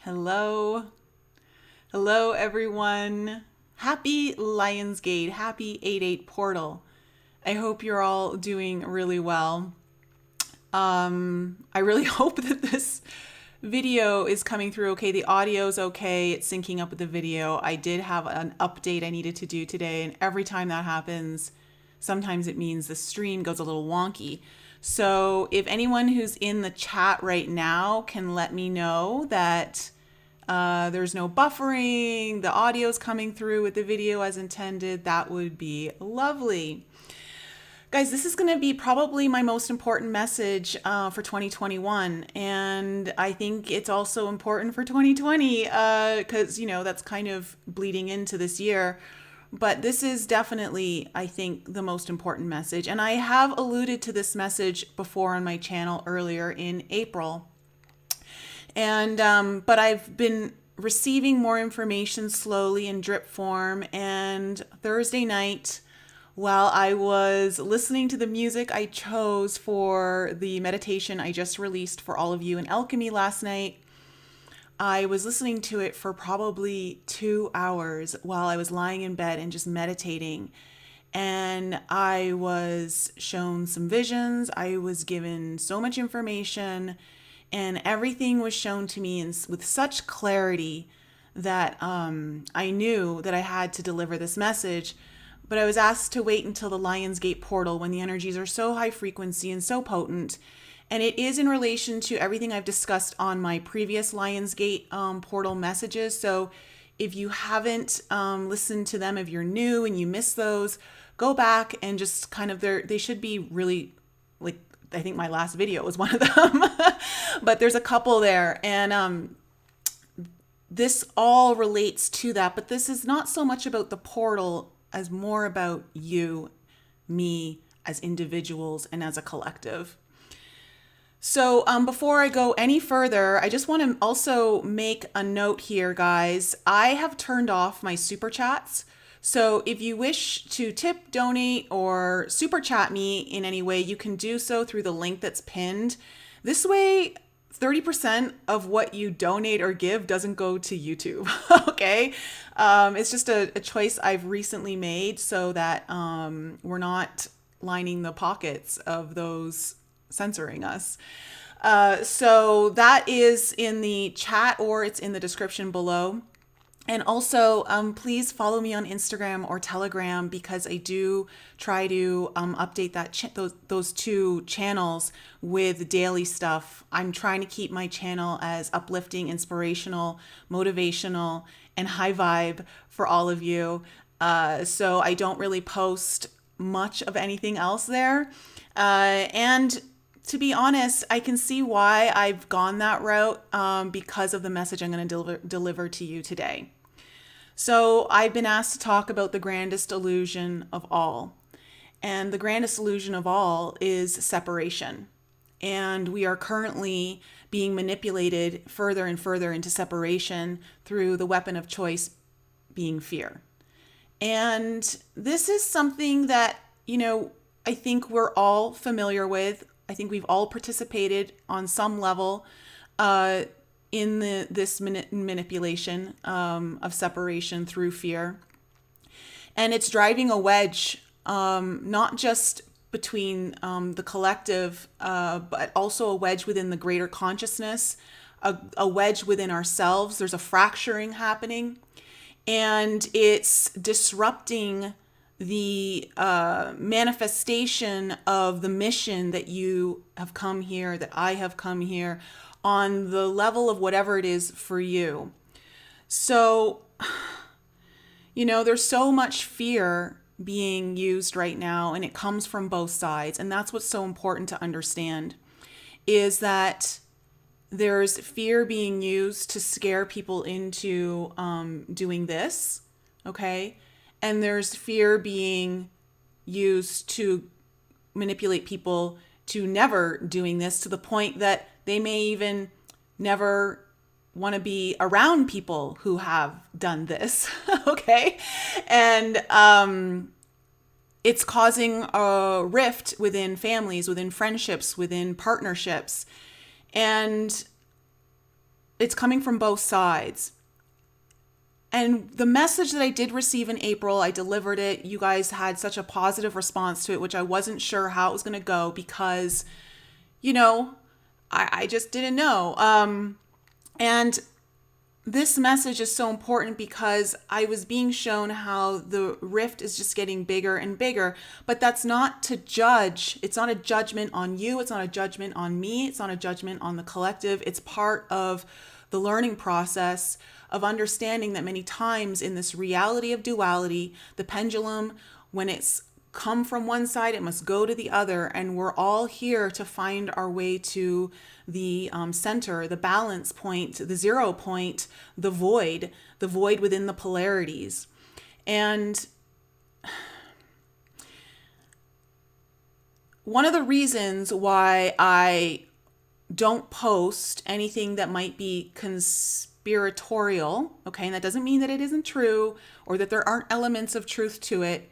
Hello. Hello, everyone. Happy Lionsgate. Happy 8/8 portal. I hope you're all doing really well. I really hope that this video is coming through okay. The audio's okay. It's syncing up with the video. I did have an update I needed to do today, and every time that happens, sometimes it means the stream goes a little wonky. So if anyone who's in the chat right now can let me know that there's no buffering, the audio's coming through with the video as intended, that would be lovely. Guys, this is going to be probably my most important message for 2021. And I think it's also important for 2020 because, that's kind of bleeding into this year. But this is definitely, I think, the most important message. And I have alluded to this message before on my channel earlier in April. And but I've been receiving more information slowly in drip form. And Thursday night, while I was listening to the music I chose for the meditation I just released for all of you in Alchemy last night, I was listening to it for probably 2 hours while I was lying in bed and just meditating. And I was shown some visions. I was given so much information, and everything was shown to me with such clarity that I knew that I had to deliver this message. But I was asked to wait until the Lionsgate portal when the energies are so high frequency and so potent. And it is in relation to everything I've discussed on my previous Lionsgate portal messages. So if you haven't listened to them, if you're new and you missed those, go back and just kind of, they should be really, like, I think my last video was one of them. But there's a couple there. And this all relates to that. But this is not so much about the portal as more about you, me, as individuals and as a collective. So before I go any further, I just want to also make a note here, guys. I have turned off my super chats. So if you wish to tip, donate, or super chat me in any way, you can do so through the link that's pinned. This way, 30% of what you donate or give doesn't go to YouTube, okay? It's just a choice I've recently made so that we're not lining the pockets of those censoring us. So that is in the chat or it's in the description below. And also, please follow me on Instagram or Telegram because I do try to update those two channels with daily stuff. I'm trying to keep my channel as uplifting, inspirational, motivational, and high vibe for all of you. So I don't really post much of anything else there. And to be honest, I can see why I've gone that route because of the message I'm going to deliver to you today. So I've been asked to talk about the grandest illusion of all. And the grandest illusion of all is separation. And we are currently being manipulated further and further into separation through the weapon of choice being fear. And this is something that, I think we're all familiar with. I think we've all participated on some level in this manipulation of separation through fear. And it's driving a wedge, not just between the collective, but also a wedge within the greater consciousness, a wedge within ourselves. There's a fracturing happening, and it's disrupting the manifestation of the mission that you have come here, that I have come here, on the level of whatever it is for you. So, there's so much fear being used right now, and it comes from both sides. And that's what's so important to understand, is that there's fear being used to scare people into doing this, okay? And there's fear being used to manipulate people to never doing this, to the point that they may even never want to be around people who have done this, okay? And it's causing a rift within families, within friendships, within partnerships. And it's coming from both sides. And the message that I did receive in April, I delivered it. You guys had such a positive response to it, which I wasn't sure how it was going to go because, I just didn't know. And this message is so important because I was being shown how the rift is just getting bigger and bigger, but that's not to judge. It's not a judgment on you. It's not a judgment on me. It's not a judgment on the collective. It's part of the learning process of understanding that many times in this reality of duality, the pendulum, when it's come from one side, it must go to the other. And we're all here to find our way to the center, the balance point, the 0 point, the void within the polarities. And one of the reasons why I don't post anything that might be conspiratorial, okay, and that doesn't mean that it isn't true or that there aren't elements of truth to it,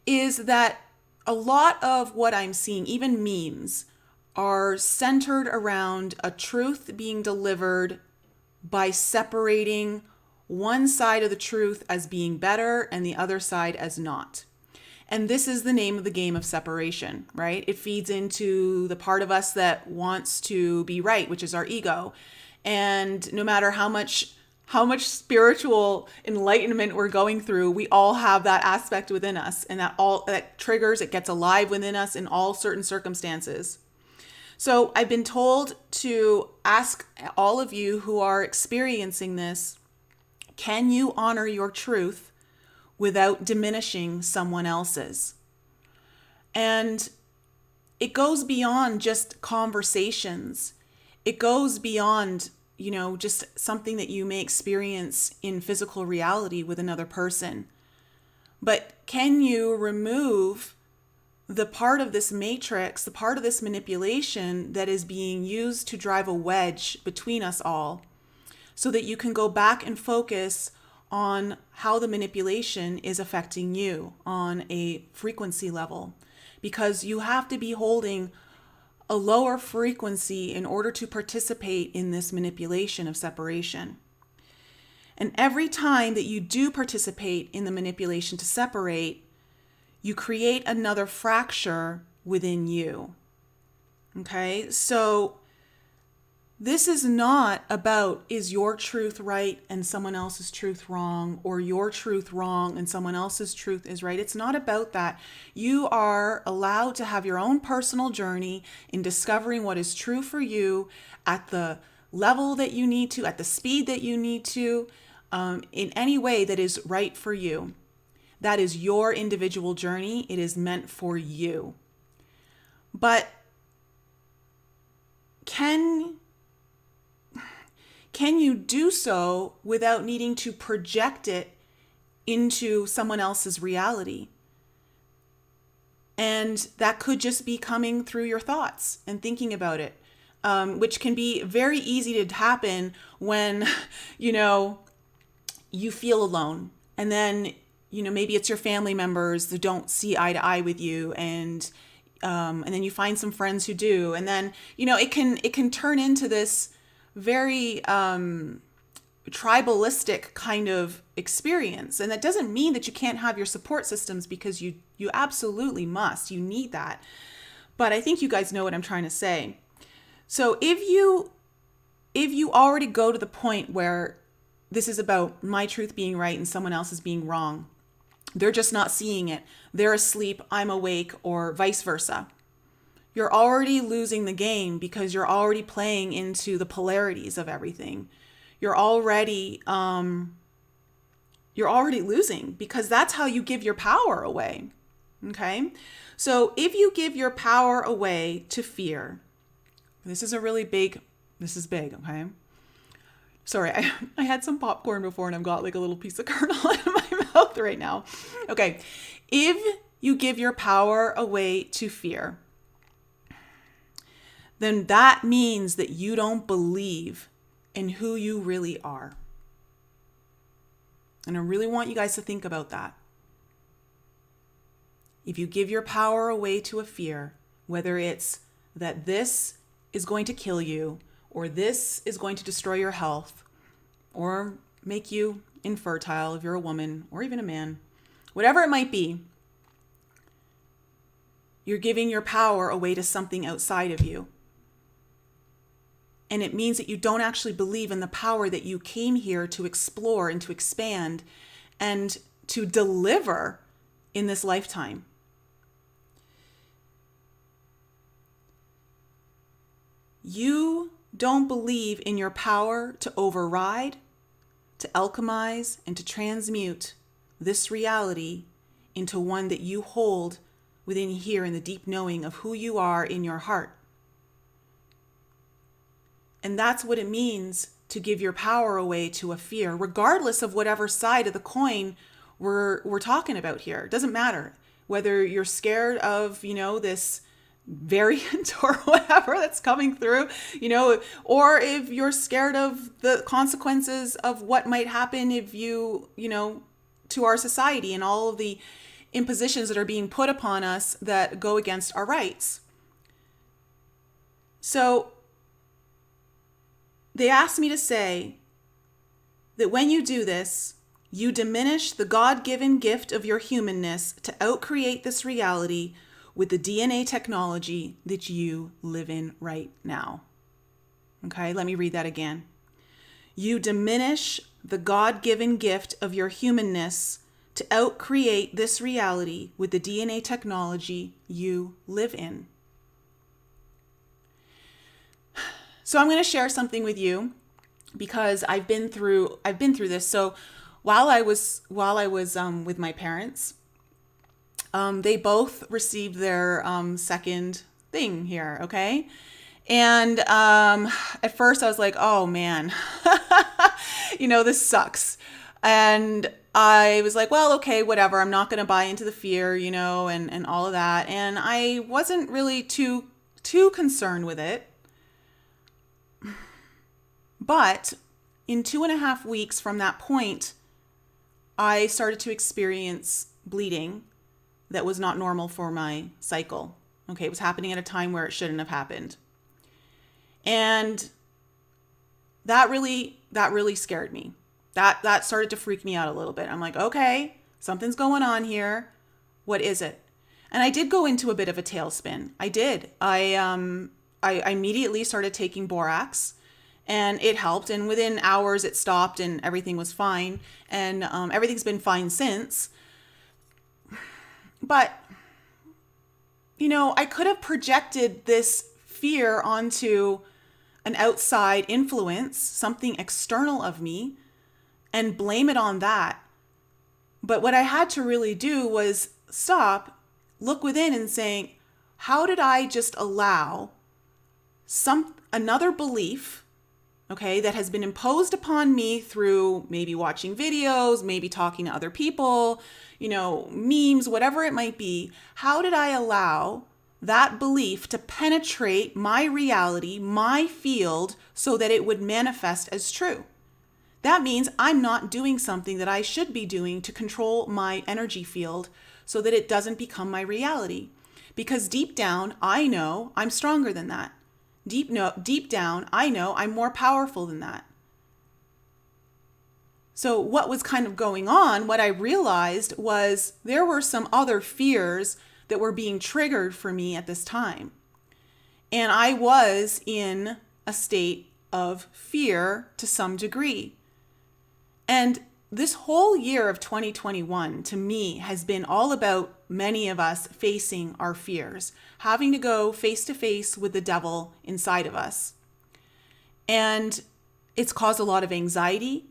is that a lot of what I'm seeing, even memes, are centered around a truth being delivered by separating one side of the truth as being better and the other side as not. And this is the name of the game of separation, right? It feeds into the part of us that wants to be right, which is our ego. And no matter how much spiritual enlightenment we're going through, we all have that aspect within us, and that triggers, it gets alive within us in all certain circumstances. So I've been told to ask all of you who are experiencing this, can you honor your truth without diminishing someone else's? And it goes beyond just conversations. It goes beyond, just something that you may experience in physical reality with another person. But can you remove the part of this matrix, the part of this manipulation that is being used to drive a wedge between us all, so that you can go back and focus on how the manipulation is affecting you on a frequency level? Because you have to be holding a lower frequency in order to participate in this manipulation of separation. And every time that you do participate in the manipulation to separate, you create another fracture within you. Okay? So this is not about, is your truth right and someone else's truth wrong, or your truth wrong and someone else's truth is right. It's not about that. You are allowed to have your own personal journey in discovering what is true for you at the level that you need to, at the speed that you need to, in any way that is right for you. That is your individual journey. It is meant for you. But can you do so without needing to project it into someone else's reality? And that could just be coming through your thoughts and thinking about it, which can be very easy to happen when, you feel alone. And then, maybe it's your family members that don't see eye to eye with you, and then you find some friends who do. And then, it can turn into this very tribalistic kind of experience. And that doesn't mean that you can't have your support systems, because you absolutely must. You need that. But I think you guys know what I'm trying to say. So if you already go to the point where this is about my truth being right and someone else is being wrong, they're just not seeing it, they're asleep, I'm awake, or vice versa, you're already losing the game, because you're already playing into the polarities of everything. You're already losing, because that's how you give your power away. Okay? So if you give your power away to fear, this is big, okay? Sorry, I had some popcorn before and I've got like a little piece of kernel in my mouth right now. Okay, if you give your power away to fear, then that means that you don't believe in who you really are. And I really want you guys to think about that. If you give your power away to a fear, whether it's that this is going to kill you, or this is going to destroy your health, or make you infertile if you're a woman or even a man, whatever it might be, you're giving your power away to something outside of you. And it means that you don't actually believe in the power that you came here to explore and to expand and to deliver in this lifetime. You don't believe in your power to override, to alchemize, and to transmute this reality into one that you hold within here in the deep knowing of who you are in your heart. And that's what it means to give your power away to a fear, regardless of whatever side of the coin we're talking about here. It doesn't matter whether you're scared of, this variant or whatever that's coming through, or if you're scared of the consequences of what might happen if you, to our society and all of the impositions that are being put upon us that go against our rights. So they asked me to say that when you do this, you diminish the God-given gift of your humanness to outcreate this reality with the DNA technology that you live in right now. Okay, let me read that again. You diminish the God-given gift of your humanness to outcreate this reality with the DNA technology you live in. So I'm going to share something with you because I've been through this. So while I was with my parents, they both received their second thing here, okay? And at first I was like, oh man, this sucks. And I was like, well, okay, whatever. I'm not going to buy into the fear, and all of that. And I wasn't really too concerned with it. But in 2.5 weeks from that point, I started to experience bleeding that was not normal for my cycle. Okay, it was happening at a time where it shouldn't have happened. And that really scared me. That started to freak me out a little bit. I'm like, okay, something's going on here. What is it? And I did go into a bit of a tailspin. I did. I immediately started taking borax, and it helped. And within hours, it stopped, and everything was fine. And everything's been fine since. But, I could have projected this fear onto an outside influence, something external of me, and blame it on that. But what I had to really do was stop, look within and saying, how did I just allow another belief, okay, that has been imposed upon me through maybe watching videos, maybe talking to other people, memes, whatever it might be. How did I allow that belief to penetrate my reality, my field, so that it would manifest as true? That means I'm not doing something that I should be doing to control my energy field so that it doesn't become my reality. Because deep down, I know I'm stronger than that. Deep down, I know I'm more powerful than that. So what was kind of going on, what I realized was there were some other fears that were being triggered for me at this time. And I was in a state of fear to some degree. And this whole year of 2021 to me has been all about many of us facing our fears, having to go face to face with the devil inside of us. And it's caused a lot of anxiety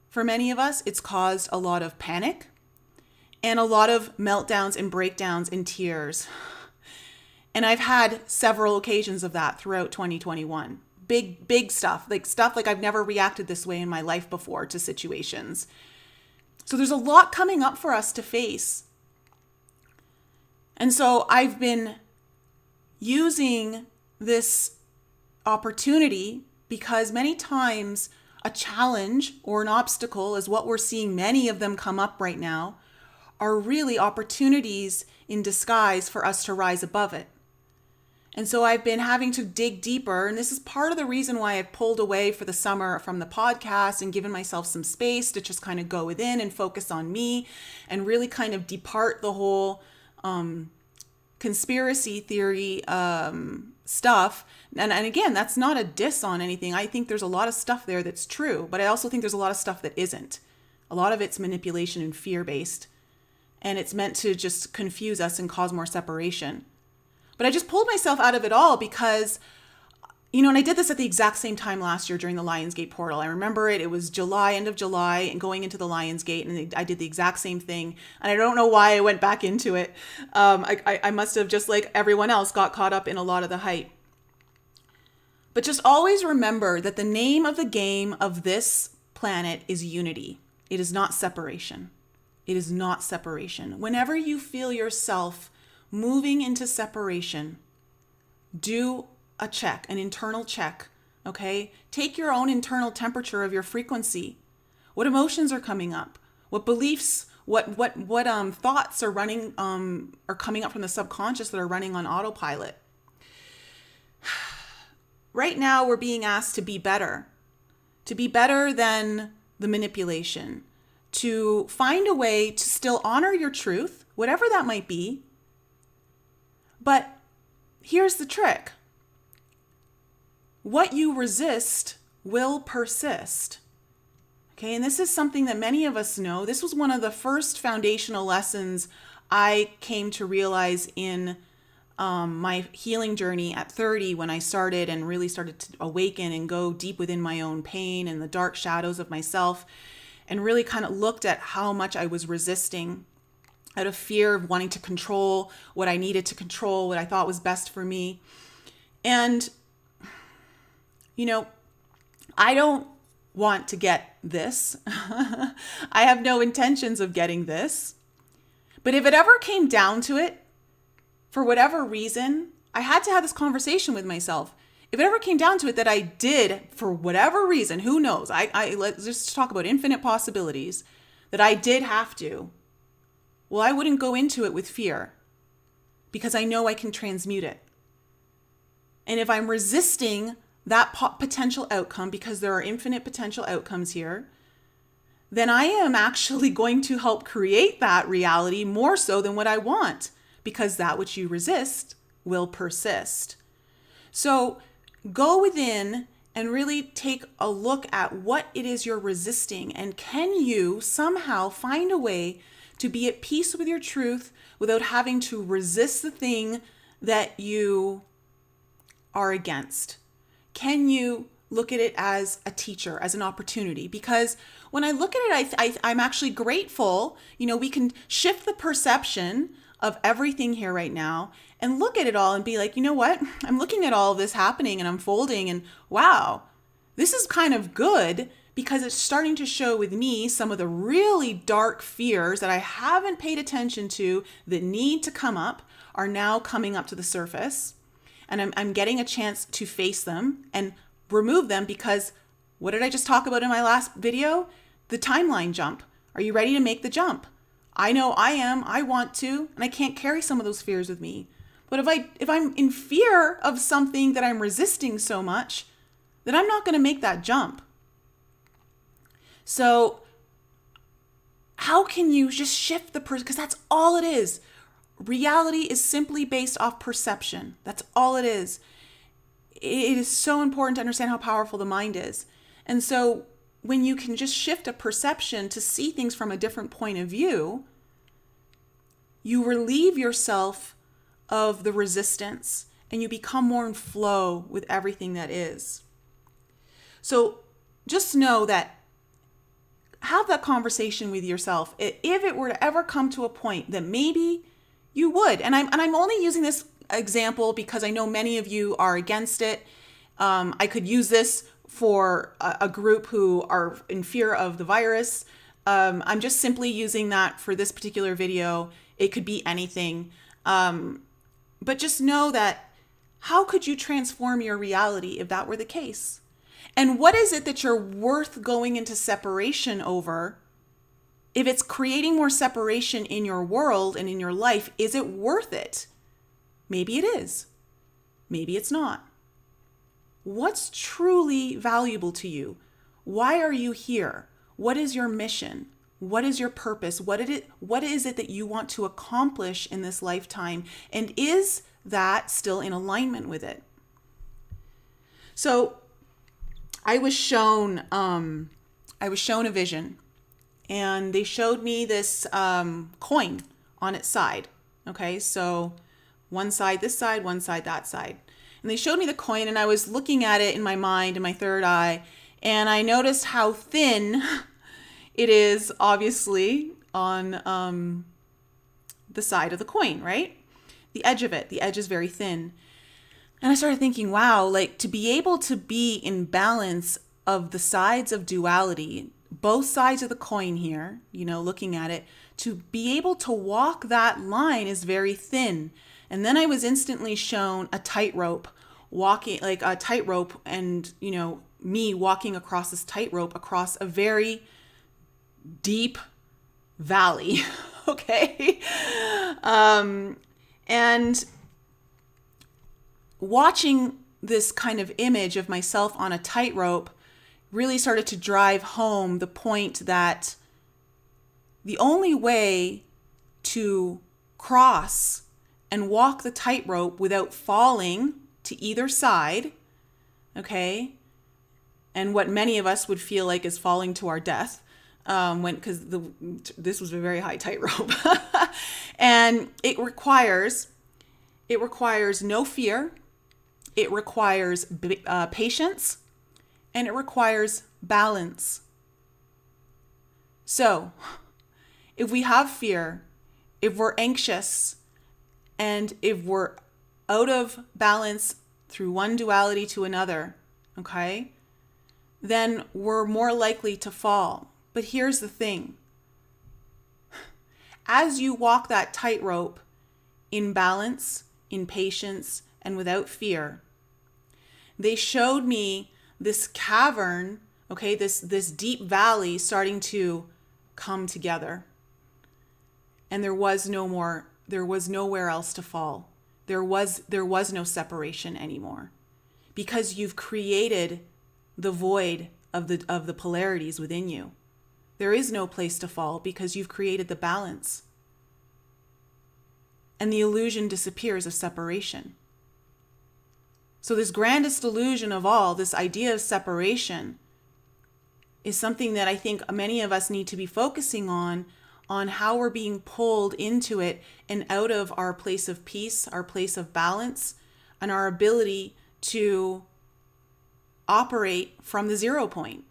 for many of us. It's caused a lot of panic and a lot of meltdowns and breakdowns and tears. And I've had several occasions of that throughout 2021. Big stuff like I've never reacted this way in my life before to situations. So there's a lot coming up for us to face. And so I've been using this opportunity because many times a challenge or an obstacle is what we're seeing many of them come up right now are really opportunities in disguise for us to rise above it. And so I've been having to dig deeper. And this is part of the reason why I've pulled away for the summer from the podcast and given myself some space to just kind of go within and focus on me and really kind of depart the whole conspiracy theory stuff. And again, that's not a diss on anything. I think there's a lot of stuff there that's true, but I also think there's a lot of stuff that isn't. A lot of it's manipulation and fear-based. And it's meant to just confuse us and cause more separation. But I just pulled myself out of it all because, and I did this at the exact same time last year during the Lionsgate portal. I remember it. It was July, end of July, and going into the Lionsgate, and I did the exact same thing. And I don't know why I went back into it. I must have, just like everyone else, got caught up in a lot of the hype. But just always remember that the name of the game of this planet is unity. It is not separation. It is not separation. Whenever you feel yourself moving into separation, do a check, an internal check, okay? Take your own internal temperature of your frequency. What emotions are coming up? What beliefs, what thoughts are running, are coming up from the subconscious that are running on autopilot? Right now, we're being asked to be better than the manipulation, to find a way to still honor your truth, whatever that might be. But here's the trick. What you resist will persist. Okay, and this is something that many of us know. This was one of the first foundational lessons I came to realize in my healing journey at 30, when I started and really started to awaken and go deep within my own pain and the dark shadows of myself, and really kind of looked at how much I was resisting out of fear of wanting to control what I needed to control, what I thought was best for me. And, I don't want to get this. I have no intentions of getting this. But if it ever came down to it, for whatever reason, I had to have this conversation with myself. If it ever came down to it that I did, for whatever reason, who knows? Let's just talk about infinite possibilities, that I did have to. Well, I wouldn't go into it with fear because I know I can transmute it. And if I'm resisting that potential outcome, because there are infinite potential outcomes here, then I am actually going to help create that reality more so than what I want, because that which you resist will persist. So go within and really take a look at what it is you're resisting, and can you somehow find a way to be at peace with your truth without having to resist the thing that you are against? Can you look at it as a teacher, as an opportunity? Because when I look at it, I'm actually grateful. We can shift the perception of everything here right now and look at it all and be like, you know what? I'm looking at all of this happening and unfolding, and wow, this is kind of good, because it's starting to show with me some of the really dark fears that I haven't paid attention to that need to come up are now coming up to the surface. And I'm getting a chance to face them and remove them, because what did I just talk about in my last video? The timeline jump. Are you ready to make the jump? I know I am. I want to, and I can't carry some of those fears with me. But if I'm in fear of something that I'm resisting so much, then I'm not going to make that jump. So how can you just shift because that's all it is. Reality is simply based off perception. That's all it is. It is so important to understand how powerful the mind is. And so when you can just shift a perception to see things from a different point of view, you relieve yourself of the resistance and you become more in flow with everything that is. So just know that, have that conversation with yourself. If it were to ever come to a point that maybe you would, and I'm only using this example because I know many of you are against it. I could use this for a group who are in fear of the virus. I'm just simply using that for this particular video. It could be anything. But just know that, how could you transform your reality if that were the case? And what is it that you're worth going into separation over? If it's creating more separation in your world and in your life, is it worth it? Maybe it is. Maybe it's not. What's truly valuable to you? Why are you here? What is your mission? What is your purpose? What is it that you want to accomplish in this lifetime? And is that still in alignment with it? So I was shown a vision, and they showed me this coin on its side. Okay, so one side this side, one side that side. And they showed me the coin, and I was looking at it in my mind, in my third eye, and I noticed how thin it is, obviously, on the side of the coin, right? The edge of it. The edge is very thin. And I started thinking, wow, like to be able to be in balance of the sides of duality, both sides of the coin here, looking at it, to be able to walk that line is very thin. And then I was instantly shown a tightrope, walking like a tightrope, and, me walking across this tightrope across a very deep valley. Okay. And watching this kind of image of myself on a tightrope really started to drive home the point that the only way to cross and walk the tightrope without falling to either side, okay, and what many of us would feel like is falling to our death, because this was a very high tightrope, and it requires no fear. It requires patience, and it requires balance. So, if we have fear, if we're anxious, and if we're out of balance through one duality to another, okay, then we're more likely to fall. But here's the thing. As you walk that tightrope in balance, in patience, and without fear, they showed me this cavern, okay, this deep valley starting to come together. And there was nowhere else to fall. There was no separation anymore, because you've created the void of the polarities within you. There is no place to fall because you've created the balance. And the illusion disappears of separation. So this grandest illusion of all, this idea of separation, is something that I think many of us need to be focusing on how we're being pulled into it and out of our place of peace, our place of balance, and our ability to operate from the 0 point.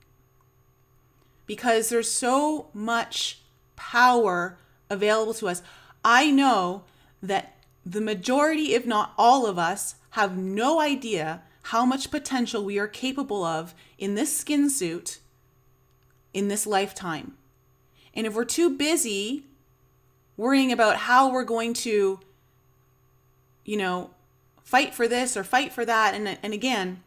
Because there's so much power available to us. I know that the majority, if not all of us, have no idea how much potential we are capable of in this skin suit in this lifetime. And if we're too busy worrying about how we're going to, fight for this or fight for that, and again,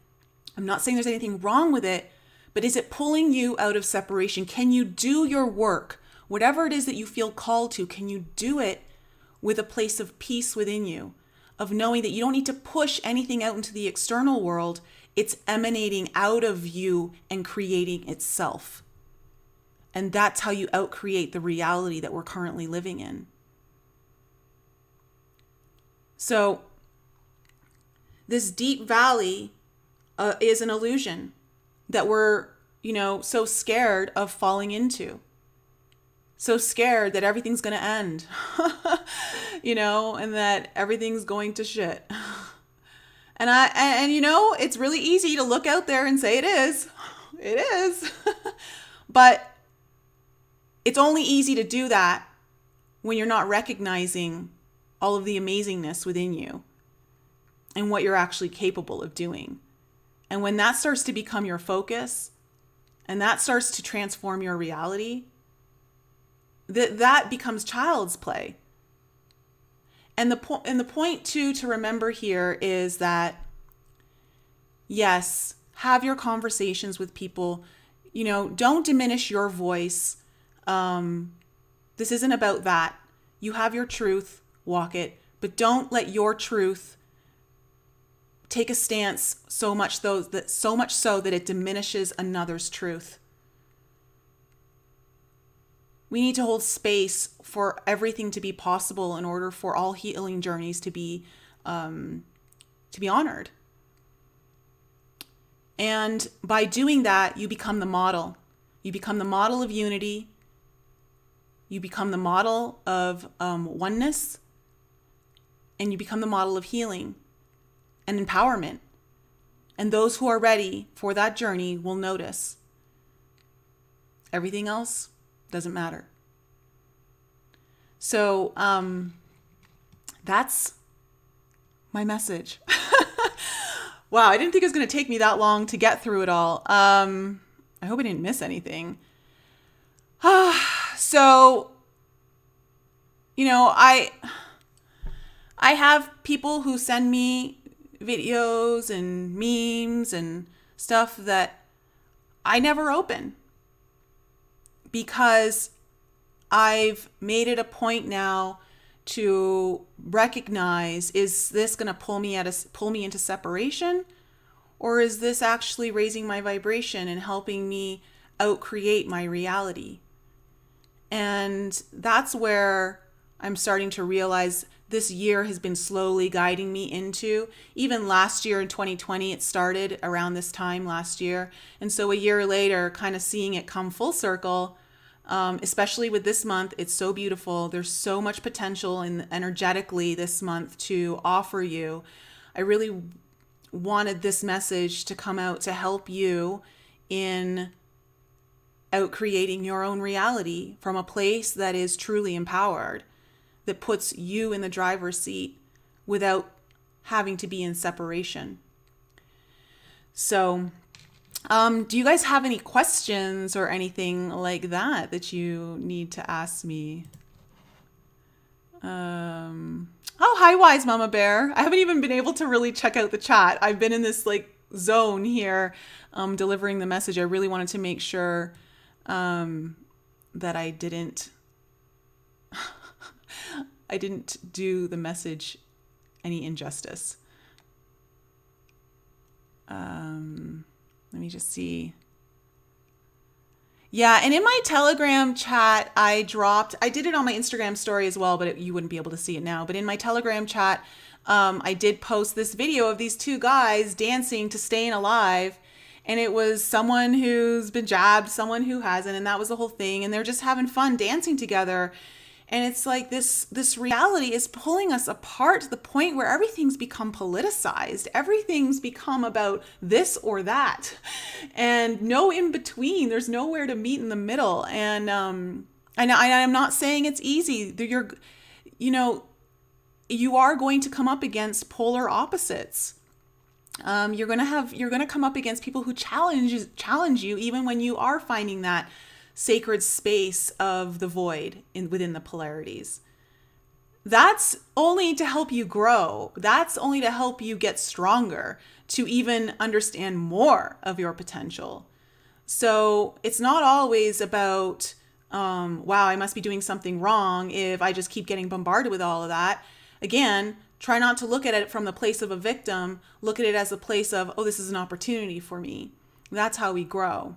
I'm not saying there's anything wrong with it, but is it pulling you out of separation? Can you do your work? Whatever it is that you feel called to, can you do it with a place of peace within you? Of knowing that you don't need to push anything out into the external world. It's emanating out of you and creating itself. And that's how you outcreate the reality that we're currently living in. So this deep valley is an illusion that we're, so scared of falling into. So scared that everything's going to end, and that everything's going to shit. And it's really easy to look out there and say it is. It is. But it's only easy to do that when you're not recognizing all of the amazingness within you and what you're actually capable of doing. And when that starts to become your focus and that starts to transform your reality, that becomes child's play. And the point too to remember here is that, yes, have your conversations with people. Don't diminish your voice. This isn't about that. You have your truth, walk it, but don't let your truth take a stance so much so that it diminishes another's truth. We need to hold space for everything to be possible in order for all healing journeys to be honored. And by doing that, you become the model. You become the model of unity. You become the model of oneness. And you become the model of healing and empowerment. And those who are ready for that journey will notice. Everything else doesn't matter. So that's my message. Wow, I didn't think it was going to take me that long to get through it all. I hope I didn't miss anything. So, I have people who send me videos and memes and stuff that I never open, because I've made it a point now to recognize, is this going to pull me into separation, or is this actually raising my vibration and helping me outcreate my reality? And that's where I'm starting to realize this year has been slowly guiding me into. Even last year in 2020, it started around this time last year. And so a year later, kind of seeing it come full circle, especially with this month, it's so beautiful. There's so much potential energetically this month to offer you. I really wanted this message to come out to help you in outcreating your own reality from a place that is truly empowered, that puts you in the driver's seat without having to be in separation. So, do you guys have any questions or anything like that you need to ask me? Oh, hi, Wise Mama Bear. I haven't even been able to really check out the chat. I've been in this zone here, delivering the message. I really wanted to make sure that I didn't do the message any injustice. Let me just see. Yeah, and in my Telegram chat, I did it on my Instagram story as well, but you wouldn't be able to see it now. But in my Telegram chat, I did post this video of these two guys dancing to Staying Alive. And it was someone who's been jabbed, someone who hasn't, and that was the whole thing. And they're just having fun dancing together. And it's like this reality is pulling us apart to the point where everything's become politicized. Everything's become about this or that, and no in between. There's nowhere to meet in the middle. And I'm not saying it's easy. You are going to come up against polar opposites. You're going to come up against people who challenge you, even when you are finding that sacred space of the void within the polarities. That's only to help you grow. That's only to help you get stronger, to even understand more of your potential. So it's not always about, wow, I must be doing something wrong if I just keep getting bombarded with all of that. Again, try not to look at it from the place of a victim. Look at it as a place of, oh, this is an opportunity for me. That's how we grow.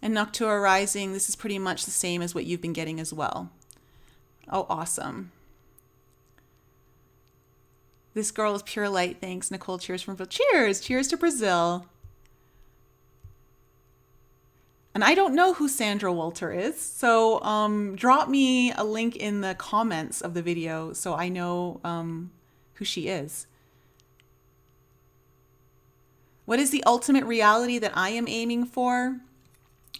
And Noctua Rising, this is pretty much the same as what you've been getting as well. Oh, awesome. This girl is pure light. Thanks, Nicole. Cheers from Brazil. Cheers. Cheers to Brazil. And I don't know who Sandra Walter is, so drop me a link in the comments of the video so I know who she is. What is the ultimate reality that I am aiming for?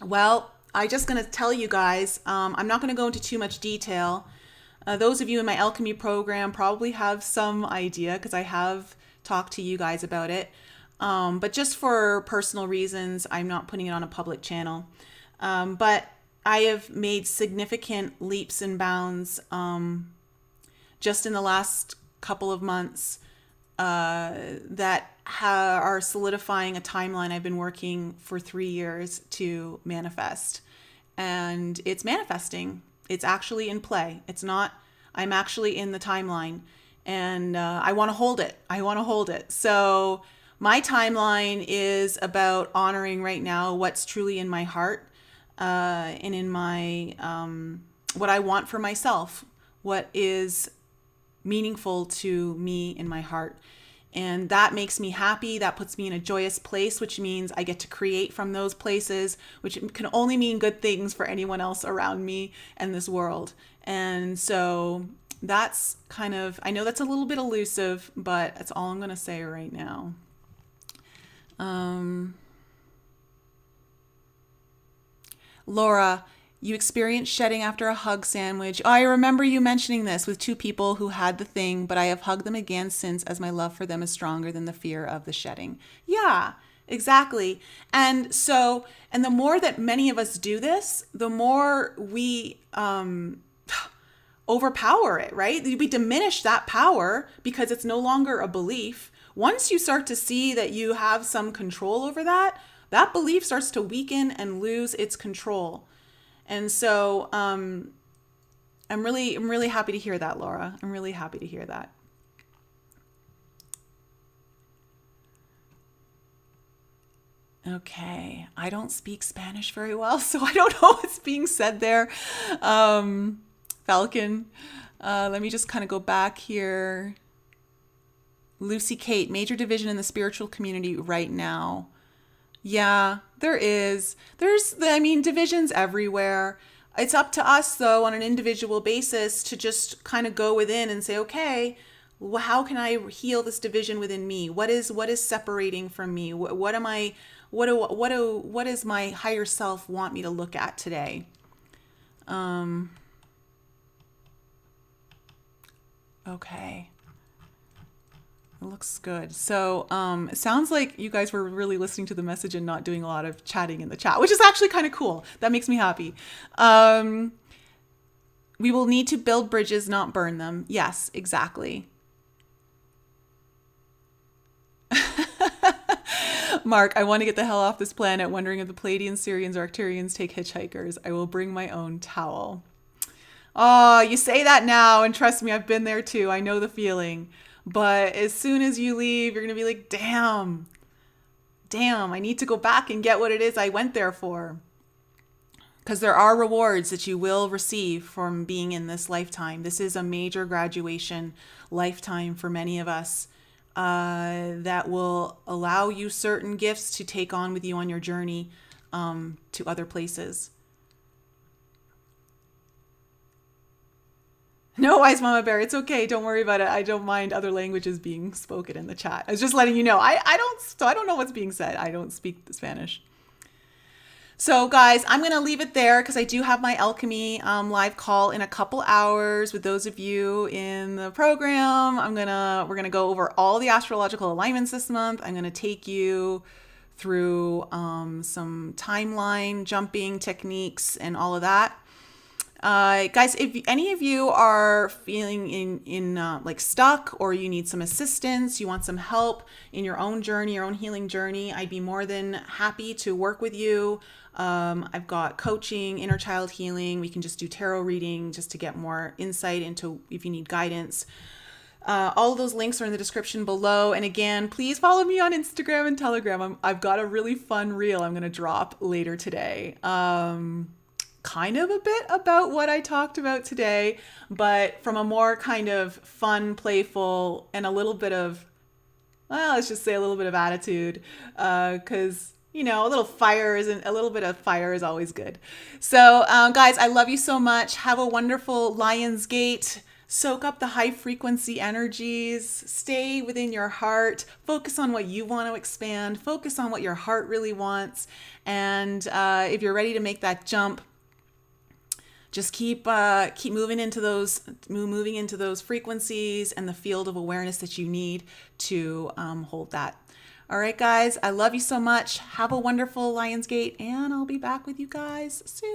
Well, I'm just going to tell you guys, I'm not going to go into too much detail. Those of you in my alchemy program probably have some idea because I have talked to you guys about it. But just for personal reasons, I'm not putting it on a public channel. But I have made significant leaps and bounds just in the last couple of months that are solidifying a timeline I've been working for 3 years to manifest. And it's manifesting. It's actually in play. It's not, I'm actually in the timeline, and I want to hold it. I want to hold it. So my timeline is about honoring right now what's truly in my heart, and in my what I want for myself, what is meaningful to me in my heart. And that makes me happy. That puts me in a joyous place, which means I get to create from those places, which can only mean good things for anyone else around me and this world. And so that's kind of, I know that's a little bit elusive, but that's all I'm going to say right now. Laura, you experienced shedding after a hug sandwich. Oh, I remember you mentioning this with two people who had the thing, but I have hugged them again since, as my love for them is stronger than the fear of the shedding. Yeah, exactly. And so, and the more that many of us do this, the more we overpower it, right? We diminish that power because it's no longer a belief. Once you start to see that you have some control over that, that belief starts to weaken and lose its control. And so I'm really happy to hear that, Laura. I'm really happy to hear that. Okay, I don't speak Spanish very well, so I don't know what's being said there. Falcon, let me just kind of go back here. Lucy Kate, major division in the spiritual community right now. Yeah, there is. Divisions everywhere. It's up to us, though, on an individual basis to just kind of go within and say, okay, well, how can I heal this division within me? What is separating from me? What does my higher self want me to look at today? Okay. It looks good. So it sounds like you guys were really listening to the message and not doing a lot of chatting in the chat, which is actually kind of cool. That makes me happy. We will need to build bridges, not burn them. Yes, exactly. Mark, I want to get the hell off this planet, wondering if the Pleiadians, Syrians, or Arcturians take hitchhikers. I will bring my own towel. Oh, you say that now, and trust me, I've been there too. I know the feeling. But as soon as you leave, you're going to be like, damn, I need to go back and get what it is I went there for. Because there are rewards that you will receive from being in this lifetime. This is a major graduation lifetime for many of us, that will allow you certain gifts to take on with you on your journey to other places. No, Wise Mama Bear, it's okay. Don't worry about it. I don't mind other languages being spoken in the chat. I was just letting you know. I don't know what's being said. I don't speak Spanish. So guys, I'm going to leave it there because I do have my alchemy live call in a couple hours with those of you in the program. We're going to go over all the astrological alignments this month. I'm going to take you through some timeline jumping techniques and all of that. Guys, if any of you are feeling in like stuck, or you need some assistance, you want some help in your own journey, your own healing journey, I'd be more than happy to work with you. I've got coaching, inner child healing. We can just do tarot reading just to get more insight into if you need guidance. All of those links are in the description below. And again, please follow me on Instagram and Telegram. I've got a really fun reel I'm going to drop later today. Kind of a bit about what I talked about today, but from a more kind of fun, playful, and a little bit of, well, let's just say a little bit of attitude, because, you know, a little bit of fire is always good. So, guys, I love you so much. Have a wonderful Lion's Gate. Soak up the high frequency energies. Stay within your heart. Focus on what you want to expand. Focus on what your heart really wants. And if you're ready to make that jump, just keep moving into those frequencies and the field of awareness that you need to hold that. All right, guys, I love you so much. Have a wonderful Lionsgate, and I'll be back with you guys soon.